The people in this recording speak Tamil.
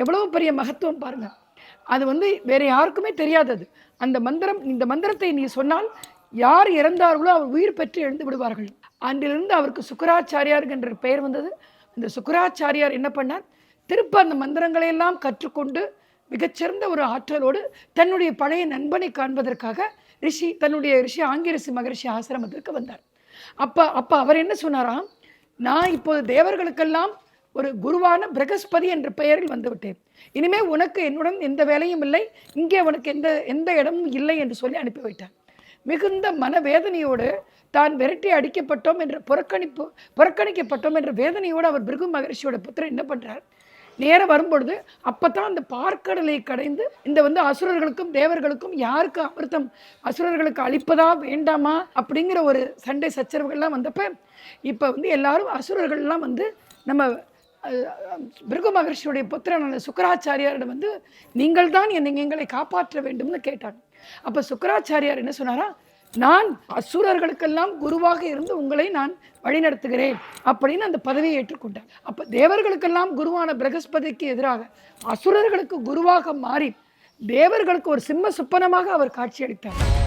எவ்வளவு பெரிய மகத்துவம் பாருங்க. அது வேற யாருக்குமே தெரியாதது. அந்த மந்திரம், இந்த மந்திரத்தை நீ சொன்னால் யார் இறந்தார்களோ அவர் உயிர் பெற்று எழுந்து விடுவார்கள். அன்றிலிருந்து அவருக்கு சுக்கராச்சாரியார் என்ற பெயர் வந்தது. அந்த சுக்கராச்சாரியார் என்ன பண்ணார், திருப்ப அந்த மந்திரங்களை எல்லாம் கற்றுக்கொண்டு மிகச்சிறந்த ஒரு ஆற்றலோடு தன்னுடைய பழைய நண்பனை காண்பதற்காக தன்னுடைய ரிஷி ஆங்கிரசி மகரிஷி ஆசிரமத்திற்கு வந்தார். அப்போ அவர் என்ன சொன்னாராம், நான் இப்போது தேவர்களுக்கெல்லாம் ஒரு குருவான பிரகஸ்பதி என்ற பெயரில் வந்துவிட்டேன். இனிமேல் உனக்கு என்னுடன் எந்த வேலையும் இல்லை, இங்கே உனக்கு எந்த இடமும் இல்லை என்று சொல்லி அனுப்பி வைத்தார். மிகுந்த மனவேதனையோடு தான் விரட்டி அடிக்கப்பட்டோம் என்ற புறக்கணிக்கப்பட்டோம் என்ற வேதனையோடு அவர் பிருகு மகரிஷியோட புத்திரன் என்ன பண்ணுறார், நேரம் வரும்பொழுது அப்போதான் அந்த பார்க்கடலை கடைந்து இந்த அசுரர்களுக்கும் தேவர்களுக்கும் யாருக்கு அமிர்தம் அசுரர்களுக்கு அளிப்பதா வேண்டாமா அப்படிங்கிற ஒரு சண்டை சச்சரவுகள்லாம் வந்தப்போ இப்போ எல்லாரும் அசுரர்கள்லாம் நம்ம பிருகு மகர்ஷியுடைய புத்திரனான சுக்கராச்சாரியாரிடம் நீங்கள் தான் எங்களை காப்பாற்ற வேண்டும்னு கேட்டாங்க. அப்போ சுக்கராச்சாரியார் என்ன சொன்னாரா, நான் அசுரர்களுக்கெல்லாம் குருவாக இருந்து உங்களை நான் வழிநடத்துகிறேன் அப்படின்னு அந்த பதவியை ஏற்றுக்கொண்டார். அப்போ தேவர்களுக்கெல்லாம் குருவான பிரகஸ்பதிக்கு எதிராக அசுரர்களுக்கு குருவாக மாறி தேவர்களுக்கு ஒரு சிம்ம சுப்பனமாக அவர் காட்சியளித்தார்.